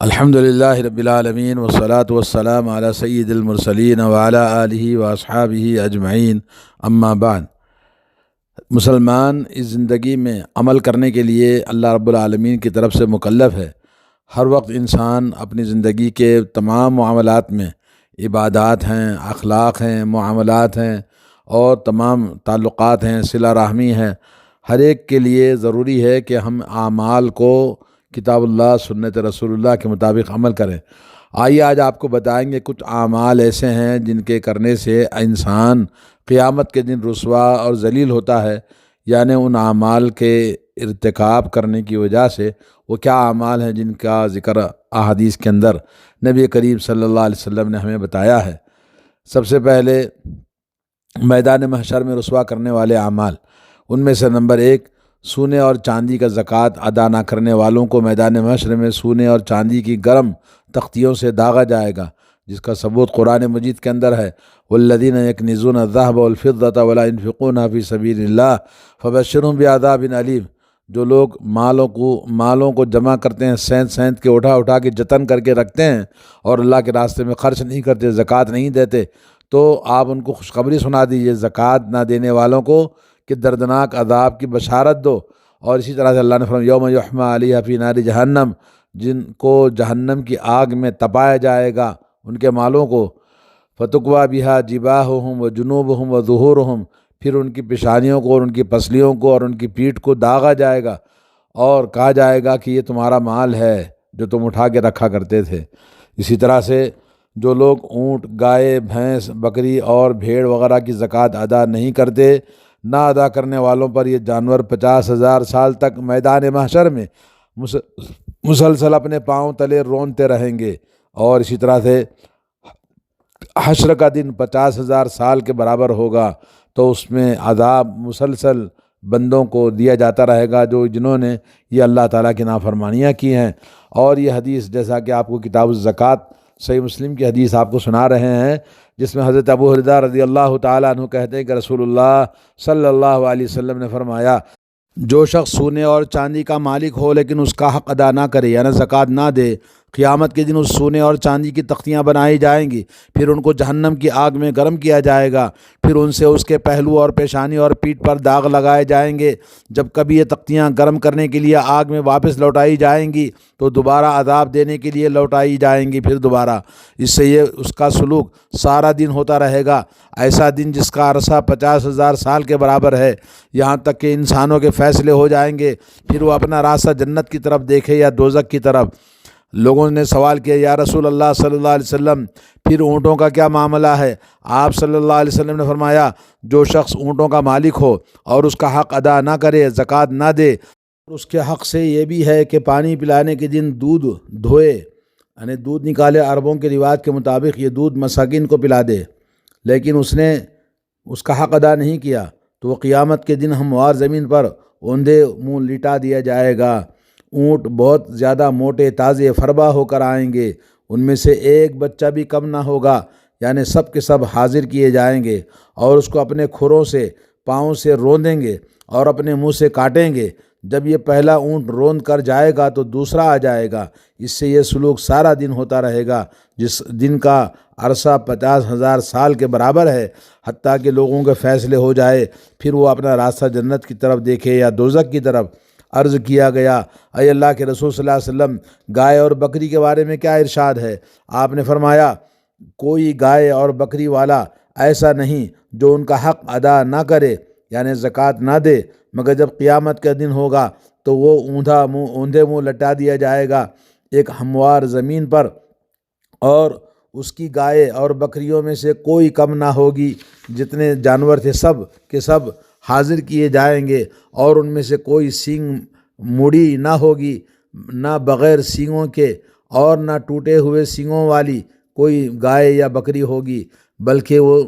الحمدللہ رب العالمین والصلاة والسلام علی سید المرسلین وعلی آلہ واصحابہ اجمعین، اما بعد۔ مسلمان اس زندگی میں عمل کرنے کے لیے اللہ رب العالمین کی طرف سے مکلف ہے۔ ہر وقت انسان اپنی زندگی کے تمام معاملات میں، عبادات ہیں، اخلاق ہیں، معاملات ہیں اور تمام تعلقات ہیں، صلہ رحمی ہیں، ہر ایک کے لیے ضروری ہے کہ ہم اعمال کو کتاب اللہ سنت رسول اللہ کے مطابق عمل کریں۔ آئیے آج آپ کو بتائیں گے کچھ اعمال ایسے ہیں جن کے کرنے سے انسان قیامت کے دن رسوا اور ذلیل ہوتا ہے، یعنی ان اعمال کے ارتکاب کرنے کی وجہ سے۔ وہ کیا اعمال ہیں جن کا ذکر احادیث کے اندر نبی کریم صلی اللہ علیہ وسلم نے ہمیں بتایا ہے۔ سب سے پہلے میدان محشر میں رسوا کرنے والے اعمال، ان میں سے نمبر 1، سونے اور چاندی کا زکوٰۃ ادا نہ کرنے والوں کو میدان محشر میں سونے اور چاندی کی گرم تختیوں سے داغا جائے گا، جس کا ثبوت قرآن مجید کے اندر ہے۔ والذین یکنزون الذہب والفضة ولا ينفقونها فی سبیل اللہ فبشرهم بعذاب علیم۔ جو لوگ مالوں کو جمع کرتے ہیں، سینت کے اٹھا کے جتن کر کے رکھتے ہیں اور اللہ کے راستے میں خرچ نہیں کرتے، زکوٰۃ نہیں دیتے، تو آپ ان کو خوشخبری سنا دیجیے زکوٰۃ نہ دینے والوں کو کہ دردناک عذاب کی بشارت دو۔ اور اسی طرح سے اللہ نے فرمایا یوم یحمى علیہ فی نار جہنم، جن کو جہنم کی آگ میں تپایا جائے گا ان کے مالوں کو، فتکویٰ بہا جباہہم وجنوبہم وظہورہم، پھر ان کی پیشانیوں کو اور ان کی پسلیوں کو اور ان کی پیٹھ کو داغا جائے گا اور کہا جائے گا کہ یہ تمہارا مال ہے جو تم اٹھا کے رکھا کرتے تھے۔ اسی طرح سے جو لوگ اونٹ، گائے، بھینس، بکری اور بھیڑ وغیرہ کی زکوٰۃ ادا نہیں کرتے، نہ ادا کرنے والوں پر یہ جانور 50,000 سال تک میدان محشر میں مسلسل اپنے پاؤں تلے رونتے رہیں گے، اور اسی طرح سے حشر کا دن 50,000 سال کے برابر ہوگا، تو اس میں عذاب مسلسل بندوں کو دیا جاتا رہے گا جنہوں نے یہ اللہ تعالیٰ کی نافرمانیاں کی ہیں۔ اور یہ حدیث جیسا کہ آپ کو کتاب الزکوٰۃ صحیح مسلم کی حدیث آپ کو سنا رہے ہیں، جس میں حضرت ابو ہریرہ رضی اللہ تعالیٰ عنہ کہتے ہیں کہ رسول اللہ صلی اللہ علیہ وسلم نے فرمایا، جو شخص سونے اور چاندی کا مالک ہو لیکن اس کا حق ادا نہ کرے، یعنی زکوٰۃ نہ دے، قیامت کے دن اس سونے اور چاندی کی تختیاں بنائی جائیں گی، پھر ان کو جہنم کی آگ میں گرم کیا جائے گا، پھر ان سے اس کے پہلو اور پیشانی اور پیٹھ پر داغ لگائے جائیں گے۔ جب کبھی یہ تختیاں گرم کرنے کے لیے آگ میں واپس لوٹائی جائیں گی تو دوبارہ عذاب دینے کے لیے لوٹائی جائیں گی، پھر دوبارہ۔ اس سے یہ اس کا سلوک سارا دن ہوتا رہے گا، ایسا دن جس کا عرصہ 50,000 سال کے برابر ہے، یہاں تک کہ انسانوں کے فیصلے ہو جائیں گے، پھر وہ اپنا راستہ جنت کی طرف دیکھے یا دوزخ کی طرف۔ لوگوں نے سوال کیا، یا رسول اللہ صلی اللہ علیہ وسلم، پھر اونٹوں کا کیا معاملہ ہے؟ آپ صلی اللہ علیہ وسلم نے فرمایا، جو شخص اونٹوں کا مالک ہو اور اس کا حق ادا نہ کرے، زکوٰۃ نہ دے، اس کے حق سے یہ بھی ہے کہ پانی پلانے کے دن دودھ دھوئے، یعنی دودھ نکالے، عربوں کے رواج کے مطابق یہ دودھ مساکین کو پلا دے، لیکن اس نے اس کا حق ادا نہیں کیا تو وہ قیامت کے دن ہموار زمین پر اوندھے منہ لٹا دیا جائے گا۔ اونٹ بہت زیادہ موٹے، تازے، فربا ہو کر آئیں گے، ان میں سے ایک بچہ بھی کم نہ ہوگا، یعنی سب کے سب حاضر کیے جائیں گے اور اس کو اپنے کھروں سے، پاؤں سے روندیں گے اور اپنے منہ سے کاٹیں گے۔ جب یہ پہلا اونٹ روند کر جائے گا تو دوسرا آ جائے گا، اس سے یہ سلوک سارا دن ہوتا رہے گا، جس دن کا عرصہ 50,000 سال کے برابر ہے، حتیٰ کہ لوگوں کے فیصلے ہو جائے، پھر وہ اپنا راستہ جنت کی طرف دیکھے یا دوزخ کی طرف۔ عرض کیا گیا، اے اللہ کے رسول صلی اللہ علیہ وسلم، گائے اور بکری کے بارے میں کیا ارشاد ہے؟ آپ نے فرمایا، کوئی گائے اور بکری والا ایسا نہیں جو ان کا حق ادا نہ کرے، یعنی زکوٰۃ نہ دے، مگر جب قیامت کا دن ہوگا تو وہ اوندھے منہ لٹا دیا جائے گا ایک ہموار زمین پر، اور اس کی گائے اور بکریوں میں سے کوئی کم نہ ہوگی، جتنے جانور تھے سب کے سب حاضر کیے جائیں گے، اور ان میں سے کوئی سینگ مڑی نہ ہوگی، نہ بغیر سینگوں کے اور نہ ٹوٹے ہوئے سینگوں والی کوئی گائے یا بکری ہوگی، بلکہ وہ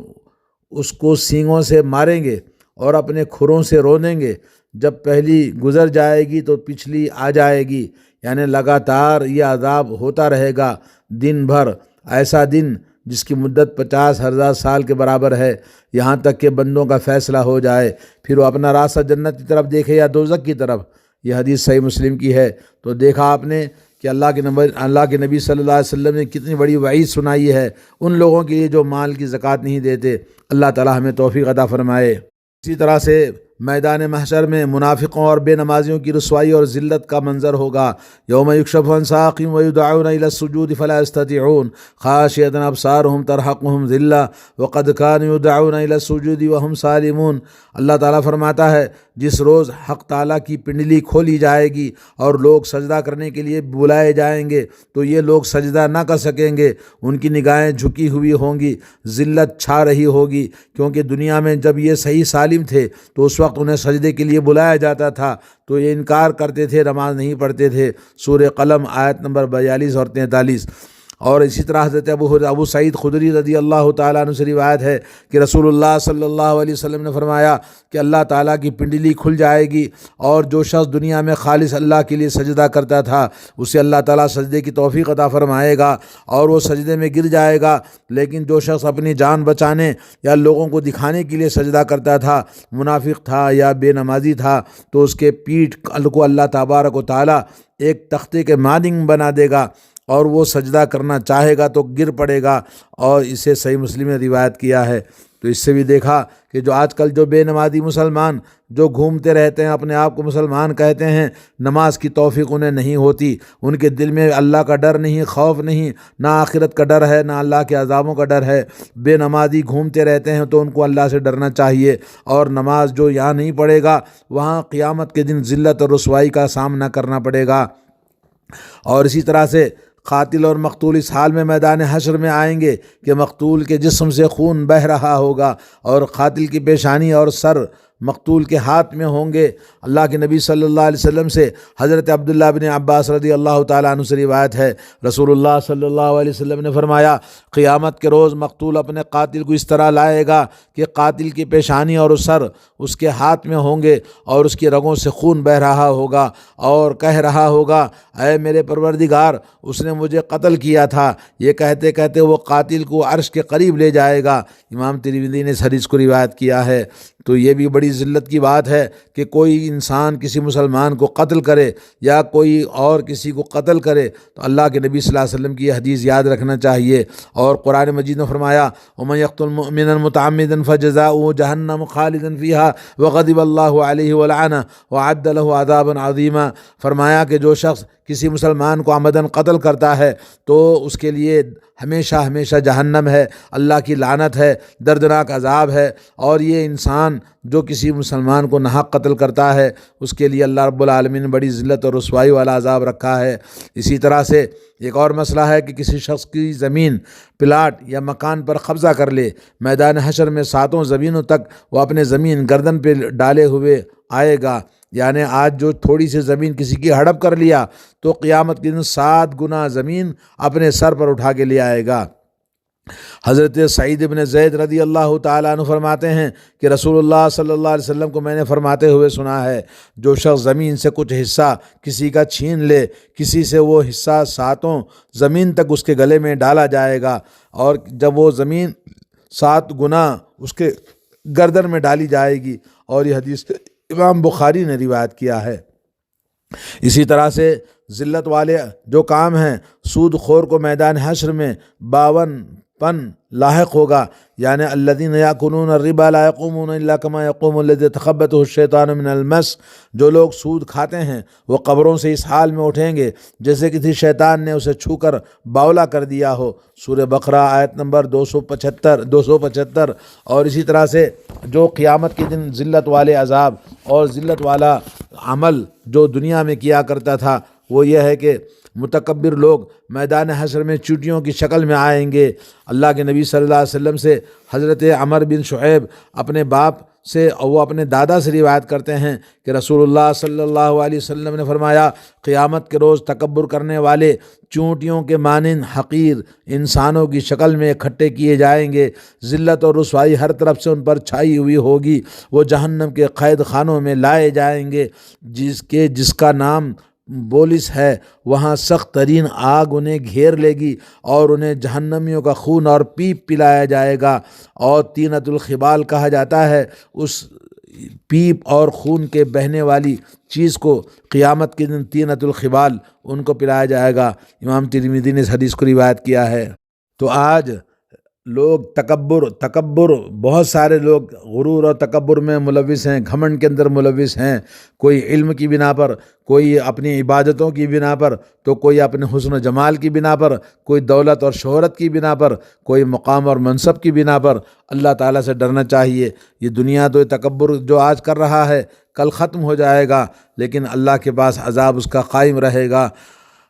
اس کو سینگوں سے ماریں گے اور اپنے کھروں سے رونیں گے۔ جب پہلی گزر جائے گی تو پچھلی آ جائے گی، یعنی لگاتار یہ عذاب ہوتا رہے گا دن بھر، ایسا دن جس کی مدت 50,000 سال کے برابر ہے، یہاں تک کہ بندوں کا فیصلہ ہو جائے، پھر وہ اپنا راستہ جنت کی طرف دیکھے یا دوزخ کی طرف۔ یہ حدیث صحیح مسلم کی ہے۔ تو دیکھا آپ نے کہ اللہ کے نبی صلی اللہ علیہ وسلم نے کتنی بڑی وعید سنائی ہے ان لوگوں کے لیے جو مال کی زکوٰۃ نہیں دیتے۔ اللہ تعالی ہمیں توفیق عطا فرمائے۔ اسی طرح سے میدان محشر میں منافقوں اور بے نمازیوں کی رسوائی اور ذلت کا منظر ہوگا۔ یوم یکشف عن ساق ویدعون الی السجود فلا یستطیعون خاشعۃ ابصارهم ترہقهم ذلہ وقد كانوا یدعون الی السجود وهم سالمون۔ اللہ تعالیٰ فرماتا ہے جس روز حق تعالیٰ کی پنڈلی کھولی جائے گی اور لوگ سجدہ کرنے کے لیے بلائے جائیں گے تو یہ لوگ سجدہ نہ کر سکیں گے، ان کی نگاہیں جھکی ہوئی ہوں گی، ذلت چھا رہی ہوگی، کیونکہ دنیا میں جب یہ صحیح سالم تھے تو اس وقت انہیں سجدے کے لیے بلایا جاتا تھا تو یہ انکار کرتے تھے، نماز نہیں پڑھتے تھے۔ سورہ قلم آیت نمبر 42 اور 43۔ اور اسی طرح حضرت ابو سعید خدری رضی اللہ تعالیٰ عنہ سے روایت ہے کہ رسول اللہ صلی اللہ علیہ وسلم نے فرمایا کہ اللہ تعالیٰ کی پنڈلی کھل جائے گی اور جو شخص دنیا میں خالص اللہ کے لیے سجدہ کرتا تھا اسے اللہ تعالیٰ سجدے کی توفیق عطا فرمائے گا اور وہ سجدے میں گر جائے گا، لیکن جو شخص اپنی جان بچانے یا لوگوں کو دکھانے کے لیے سجدہ کرتا تھا، منافق تھا یا بے نمازی تھا، تو اس کے پیٹھ کو اللہ تبارک و تعالیٰ ایک تختے کے مانند بنا دے گا اور وہ سجدہ کرنا چاہے گا تو گر پڑے گا، اور اسے صحیح مسلم نے روایت کیا ہے۔ تو اس سے بھی دیکھا کہ جو آج کل جو بے نمازی مسلمان جو گھومتے رہتے ہیں، اپنے آپ کو مسلمان کہتے ہیں، نماز کی توفیق انہیں نہیں ہوتی، ان کے دل میں اللہ کا ڈر نہیں، خوف نہیں، نہ آخرت کا ڈر ہے، نہ اللہ کے عذابوں کا ڈر ہے۔ بے نمازی گھومتے رہتے ہیں تو ان کو اللہ سے ڈرنا چاہیے، اور نماز جو یہاں نہیں پڑھے گا وہاں قیامت کے دن ذلت اور رسوائی کا سامنا کرنا پڑے گا۔ اور اسی طرح سے قاتل اور مقتول اس حال میں میدان حشر میں آئیں گے کہ مقتول کے جسم سے خون بہہ رہا ہوگا اور قاتل کی پیشانی اور سر مقتول کے ہاتھ میں ہوں گے۔ اللہ کے نبی صلی اللہ علیہ وسلم سے حضرت عبداللہ بن عباس رضی اللہ تعالیٰ عنہ سے روایت ہے، رسول اللہ صلی اللہ علیہ وسلم نے فرمایا قیامت کے روز مقتول اپنے قاتل کو اس طرح لائے گا کہ قاتل کی پیشانی اور سر اس کے ہاتھ میں ہوں گے اور اس کی رگوں سے خون بہہ رہا ہوگا اور کہہ رہا ہوگا اے میرے پروردگار اس نے مجھے قتل کیا تھا۔ یہ کہتے کہتے وہ قاتل کو عرش کے قریب لے جائے گا۔ امام ترمذی نے اس حدیث کو روایت کیا ہے۔ تو یہ بھی بڑی ذلت کی بات ہے کہ کوئی انسان کسی مسلمان کو قتل کرے یا کوئی اور کسی کو قتل کرے، تو اللہ کے نبی صلی اللہ علیہ وسلم کی یہ حدیث یاد رکھنا چاہیے۔ اور قرآن مجید نے فرمایا وَمَن يَقْتُلْ مُؤْمِنًا مُتَعَمِّدًا فَجَزَاؤُهُ جَهَنَّمُ خَالِدًا فِيهَا وَغَضِبَ اللَّهُ عَلَيْهِ وَلَعَنَهُ وَأَعَدَّ لَهُ عَذَابًا عَظِيمًا۔ فرمایا کہ جو شخص کسی مسلمان کو عمدن قتل کرتا ہے تو اس کے لیے ہمیشہ ہمیشہ جہنم ہے، اللہ کی لعنت ہے، دردناک عذاب ہے۔ اور یہ انسان جو کسی مسلمان کو ناحق قتل کرتا ہے اس کے لیے اللہ رب العالمین نے بڑی ذلت اور رسوائی والا عذاب رکھا ہے۔ اسی طرح سے ایک اور مسئلہ ہے کہ کسی شخص کی زمین، پلاٹ یا مکان پر قبضہ کر لے، میدان حشر میں 7 زمینوں تک وہ اپنے زمین گردن پہ ڈالے ہوئے آئے گا۔ یعنی آج جو تھوڑی سی زمین کسی کی ہڑپ کر لیا تو قیامت کے دن 7 گنا زمین اپنے سر پر اٹھا کے لے آئے گا۔ حضرت سعید بن زید رضی اللہ تعالیٰ عنہ فرماتے ہیں کہ رسول اللہ صلی اللہ علیہ وسلم کو میں نے فرماتے ہوئے سنا ہے جو شخص زمین سے کچھ حصہ کسی کا چھین لے، کسی سے وہ حصہ 7 زمین تک اس کے گلے میں ڈالا جائے گا، اور جب وہ زمین 7 گنا اس کے گردن میں ڈالی جائے گی۔ اور یہ حدیث امام بخاری نے روایت کیا ہے۔ اسی طرح سے ذلت والے جو کام ہیں، سود خور کو میدان حشر میں 52 پن لاحق ہوگا، یعنی الذین یاکلون الربا لا یقومون الا کما یقوم الذی یتخبطہ الشیطان من المس۔ جو لوگ سود کھاتے ہیں وہ قبروں سے اس حال میں اٹھیں گے جیسے کسی شیطان نے اسے چھو کر باولا کر دیا ہو۔ سورہ بقرہ آیت نمبر 275۔ اور اسی طرح سے جو قیامت کے دن ذلت والے عذاب اور ذلت والا عمل جو دنیا میں کیا کرتا تھا وہ یہ ہے کہ متکبر لوگ میدان حشر میں چیونٹیوں کی شکل میں آئیں گے۔ اللہ کے نبی صلی اللہ علیہ وسلم سے حضرت عمر بن شعیب اپنے باپ سے اور وہ اپنے دادا سے روایت کرتے ہیں کہ رسول اللہ صلی اللہ علیہ وسلم نے فرمایا قیامت کے روز تکبر کرنے والے چونٹیوں کے مانند حقیر انسانوں کی شکل میں اکٹھے کیے جائیں گے، ذلت اور رسوائی ہر طرف سے ان پر چھائی ہوئی ہوگی، وہ جہنم کے قید خانوں میں لائے جائیں گے جس کا نام بولس ہے، وہاں سخت ترین آگ انہیں گھیر لے گی اور انہیں جہنمیوں کا خون اور پیپ پلایا جائے گا، اور طینۃ الخبال کہا جاتا ہے پیپ اور خون کے بہنے والی چیز کو قیامت کے دن طینۃ الخبال ان کو پلایا جائے گا۔ امام ترمذی نے اس حدیث کو روایت کیا ہے۔ تو آج لوگ تکبر بہت سارے لوگ غرور اور تکبر میں ملوث ہیں، گھمنڈ کے اندر ملوث ہیں، کوئی علم کی بنا پر، کوئی اپنی عبادتوں کی بنا پر، تو کوئی اپنے حسن و جمال کی بنا پر، کوئی دولت اور شہرت کی بنا پر، کوئی مقام اور منصب کی بنا پر۔ اللہ تعالیٰ سے ڈرنا چاہیے۔ یہ دنیا تو تکبر جو آج کر رہا ہے کل ختم ہو جائے گا، لیکن اللہ کے پاس عذاب اس کا قائم رہے گا۔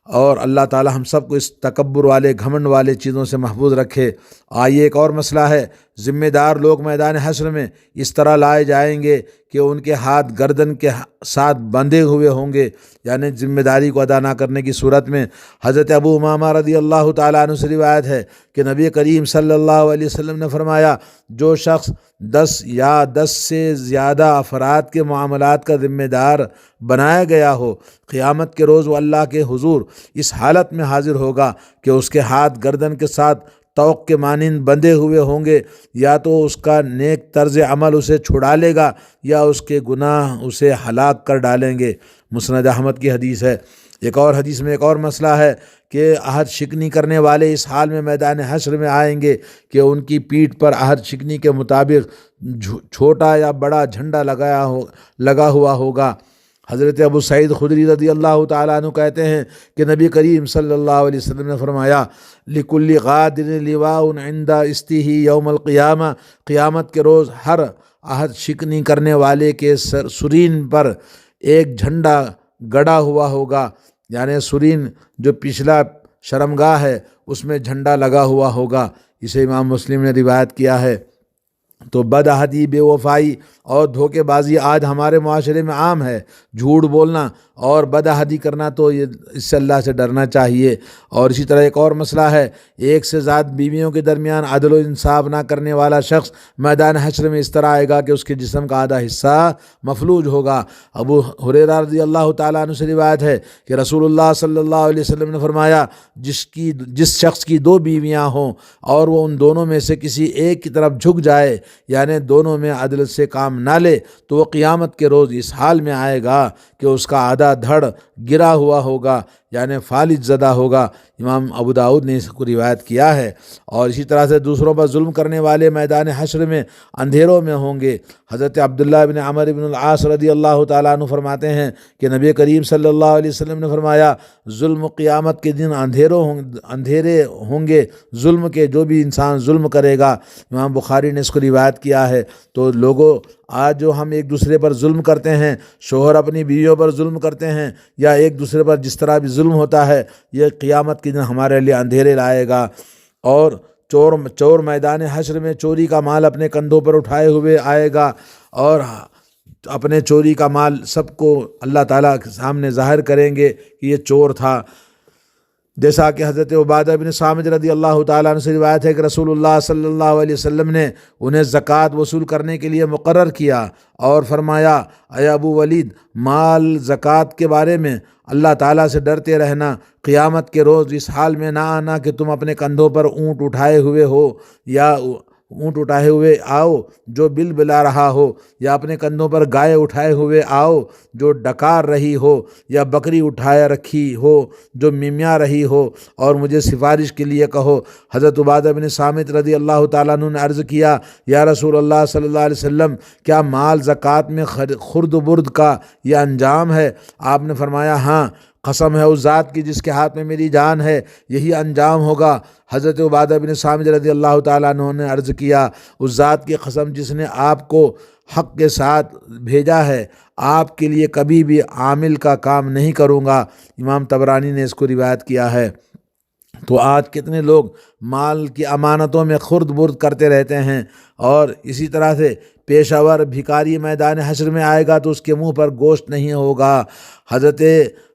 اور اللہ تعالی ہم سب کو اس تکبر والے گھمنڈ والے چیزوں سے محفوظ رکھے۔ آئیے ایک اور مسئلہ ہے، ذمہ دار لوگ میدان حشر میں اس طرح لائے جائیں گے کہ ان کے ہاتھ گردن کے ساتھ بندھے ہوئے ہوں گے، یعنی ذمہ داری کو ادا نہ کرنے کی صورت میں۔ حضرت ابو امامہ رضی اللہ تعالیٰ عنہ سے روایت ہے کہ نبی کریم صلی اللہ علیہ وسلم نے فرمایا، جو شخص 10 یا 10 سے زیادہ افراد کے معاملات کا ذمہ دار بنایا گیا ہو، قیامت کے روز وہ اللہ کے حضور اس حالت میں حاضر ہوگا کہ اس کے ہاتھ گردن کے ساتھ توق کے مانند بندھے ہوئے ہوں گے، یا تو اس کا نیک طرز عمل اسے چھڑا لے گا یا اس کے گناہ اسے ہلاک کر ڈالیں گے۔ مسند احمد کی حدیث ہے۔ ایک اور حدیث میں ایک اور مسئلہ ہے کہ عہد شکنی کرنے والے اس حال میں میدان حشر میں آئیں گے کہ ان کی پیٹھ پر عہد شکنی کے مطابق چھوٹا یا بڑا جھنڈا لگا ہوا ہوگا۔ حضرت ابو سعید خدری رضی اللہ تعالیٰ عنہ کہتے ہیں کہ نبی کریم صلی اللہ علیہ وسلم نے فرمایا، لِكُلِّ غَادِرٍ لِوَاءٌ عِنْدَ اسْتِهِ یوم القیامہ، قیامت کے روز ہر عہد شکنی کرنے والے کے سرین پر ایک جھنڈا گڑا ہوا ہوگا، یعنی سرین جو پچھلا شرمگاہ ہے اس میں جھنڈا لگا ہوا ہوگا۔ اسے امام مسلم نے روایت کیا ہے۔ تو بد عہدی، بے وفائی اور دھوکے بازی آج ہمارے معاشرے میں عام ہے۔ جھوٹ بولنا اور بد عہدی کرنا، تو اس سے اللہ سے ڈرنا چاہیے۔ اور اسی طرح ایک اور مسئلہ ہے، ایک سے زائد بیویوں کے درمیان عدل و انصاف نہ کرنے والا شخص میدان حشر میں اس طرح آئے گا کہ اس کے جسم کا آدھا حصہ مفلوج ہوگا۔ ابو ہریرہ رضی اللہ تعالیٰ عنہ سے روایت ہے کہ رسول اللہ صلی اللہ علیہ وسلم نے فرمایا، جس شخص کی 2 بیویاں ہوں اور وہ ان دونوں میں سے کسی ایک کی طرف جھک جائے، یعنی دونوں میں عدل سے کام نہ لے، تو وہ قیامت کے روز اس حال میں آئے گا کہ اس کا آدھا دھڑ گرا ہوا ہوگا، یعنی فالج زدہ ہوگا۔ امام ابو داؤد نے اس کو روایت کیا ہے۔ اور اسی طرح سے دوسروں پر ظلم کرنے والے میدان حشر میں اندھیروں میں ہوں گے۔ حضرت عبداللہ بن عمر بن العاص رضی اللہ تعالیٰ عنہ فرماتے ہیں کہ نبی کریم صلی اللہ علیہ وسلم نے فرمایا، ظلم قیامت کے دن اندھیرے ہوں گے، ظلم کے، جو بھی انسان ظلم کرے گا۔ امام بخاری نے اس کو روایت کیا ہے۔ تو لوگوں، آج جو ہم ایک دوسرے پر ظلم کرتے ہیں، شوہر اپنی بیویوں پر ظلم کرتے ہیں، یا ایک دوسرے پر جس طرح بھی ظلم ہوتا ہے، یہ قیامت کے دن ہمارے لیے اندھیرے لائے گا۔ اور چور میدان حشر میں چوری کا مال اپنے کندھوں پر اٹھائے ہوئے آئے گا، اور اپنے چوری کا مال سب کو اللہ تعالیٰ کے سامنے ظاہر کریں گے کہ یہ چور تھا۔ جیسا کہ حضرت عبادہ بن صامت رضی اللہ تعالیٰ عنہ سے روایت ہے کہ رسول اللہ صلی اللہ علیہ وسلم نے انہیں زکوٰۃ وصول کرنے کے لیے مقرر کیا اور فرمایا، اے ابو ولید، مال زکوٰۃ کے بارے میں اللہ تعالیٰ سے ڈرتے رہنا، قیامت کے روز اس حال میں نہ آنا کہ تم اپنے کندھوں پر اونٹ اٹھائے ہوئے ہو، یا اونٹ اٹھائے ہوئے آؤ جو بل بلا رہا ہو، یا اپنے کندھوں پر گائے اٹھائے ہوئے آؤ جو ڈکار رہی ہو، یا بکری اٹھائے رکھی ہو جو ممیا رہی ہو، اور مجھے سفارش کے لیے کہو۔ حضرت عبادہ بن صامت رضی اللہ تعالیٰ عنہ نے عرض کیا، یا رسول اللہ صلی اللہ علیہ وسلم، کیا مال زکوٰۃ میں خرد و برد کا یہ انجام ہے؟ آپ نے فرمایا، ہاں، قسم ہے اس ذات کی جس کے ہاتھ میں میری جان ہے، یہی انجام ہوگا۔ حضرت عبادہ بن صامت رضی اللہ تعالیٰ عنہ نے عرض کیا، اس ذات کی قسم جس نے آپ کو حق کے ساتھ بھیجا ہے، آپ کے لیے کبھی بھی عامل کا کام نہیں کروں گا۔ امام طبرانی نے اس کو روایت کیا ہے۔ تو آج کتنے لوگ مال کی امانتوں میں خرد برد کرتے رہتے ہیں، اور اسی طرح سے پیشہ ور بھکاری میدان حشر میں آئے گا تو اس کے منہ پر گوشت نہیں ہوگا۔ حضرت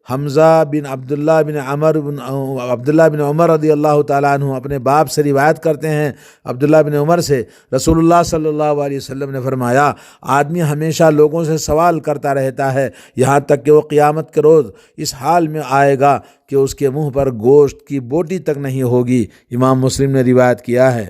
حمزہ بن عبداللہ بن عمر رضی اللہ تعالیٰ عنہ اپنے باپ سے روایت کرتے ہیں، عبداللہ بن عمر سے، رسول اللہ صلی اللہ علیہ وسلم نے فرمایا، آدمی ہمیشہ لوگوں سے سوال کرتا رہتا ہے یہاں تک کہ وہ قیامت کے روز اس حال میں آئے گا کہ اس کے منہ پر گوشت کی بوٹی تک نہیں ہوگی۔ امام مسلم نے روایت کیا ہے۔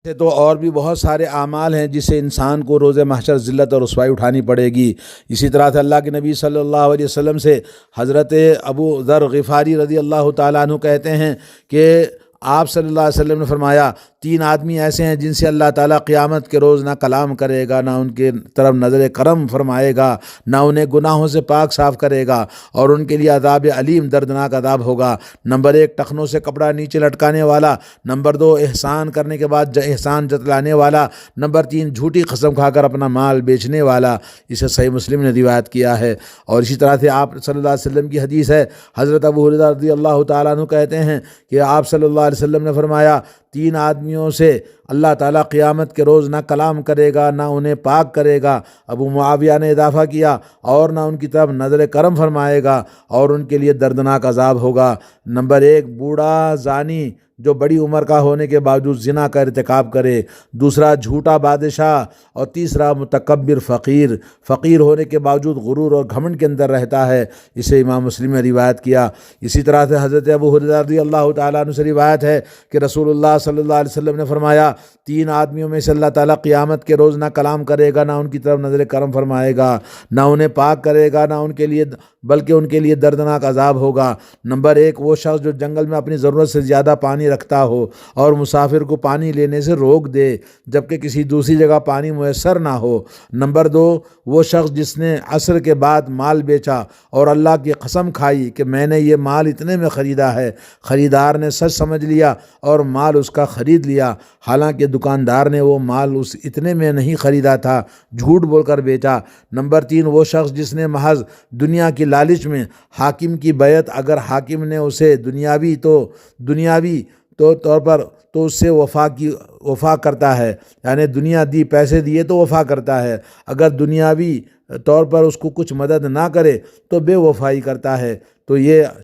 سے تو اور بھی بہت سارے اعمال ہیں جس سے انسان کو روز محشر ذلت اور رسوائی اٹھانی پڑے گی۔ اسی طرح سے اللہ کے نبی صلی اللہ علیہ وسلم سے حضرت ابو ذر غفاری رضی اللہ تعالیٰ عنہ کہتے ہیں کہ آپ صلی اللہ علیہ وسلم نے فرمایا 3 آدمی ایسے ہیں جن سے اللہ تعالیٰ قیامت کے روز نہ کلام کرے گا، نہ ان کے طرف نظر کرم فرمائے گا، نہ انہیں گناہوں سے پاک صاف کرے گا، اور ان کے لیے عذاب علیم دردناک عذاب ہوگا۔ نمبر 1 ٹخنوں سے کپڑا نیچے لٹکانے والا، نمبر 2 احسان کرنے کے بعد احسان جتلانے والا، نمبر 3 جھوٹی قسم کھا کر اپنا مال بیچنے والا۔ اسے صحیح مسلم نے روایت کیا ہے۔ اور اسی طرح سے آپ صلی اللہ علیہ وسلم کی حدیث ہے، حضرت ابو ہریرہ رضی اللہ تعالیٰ عنہ کہتے ہیں کہ آپ صلی اللہ علیہ وسلم نے فرمایا 3 آدمیوں سے اللہ تعالیٰ قیامت کے روز نہ کلام کرے گا، نہ انہیں پاک کرے گا۔ ابو معاویہ نے اضافہ کیا، اور نہ ان کی طرف نظر کرم فرمائے گا، اور ان کے لیے دردناک عذاب ہوگا۔ نمبر 1 بوڑھا زانی جو بڑی عمر کا ہونے کے باوجود زنا کا ارتکاب کرے، دوسرا جھوٹا بادشاہ، اور تیسرا متکبر فقیر ہونے کے باوجود غرور اور گھمنڈ کے اندر رہتا ہے۔ اسے امام مسلم نے روایت کیا۔ اسی طرح سے حضرت ابو ہریرہ رضی اللہ تعالیٰ عنہ سے روایت ہے کہ رسول اللہ صلی اللہ علیہ وسلم نے فرمایا 3 آدمیوں میں سے اللہ تعالیٰ قیامت کے روز نہ کلام کرے گا، نہ ان کی طرف نظر کرم فرمائے گا، نہ انہیں پاک کرے گا، نہ ان کے لیے بلکہ ان کے لیے دردناک عذاب ہوگا۔ نمبر 1 وہ شخص جو جنگل میں اپنی ضرورت سے زیادہ پانی رکھتا ہو اور مسافر کو پانی لینے سے روک دے جبکہ کسی دوسری جگہ پانی میسر نہ ہو۔ نمبر 2 وہ شخص جس نے عصر کے بعد مال بیچا اور اللہ کی قسم کھائی کہ میں نے یہ مال اتنے میں خریدا ہے، خریدار نے سچ سمجھ لیا اور مال اس کا خرید لیا، حالانکہ دکاندار نے وہ مال اس اتنے میں نہیں خریدا تھا، جھوٹ بول کر بیچا۔ نمبر 3 وہ شخص جس نے محض دنیا کی لالچ میں حاکم کی بیعت، اگر حاکم نے اسے دنیاوی طور پر تو اس سے وفا کرتا ہے، یعنی دنیا دی، پیسے دیے تو وفا کرتا ہے، اگر دنیاوی طور پر اس کو کچھ مدد نہ کرے تو بے وفائی کرتا ہے۔ تو یہ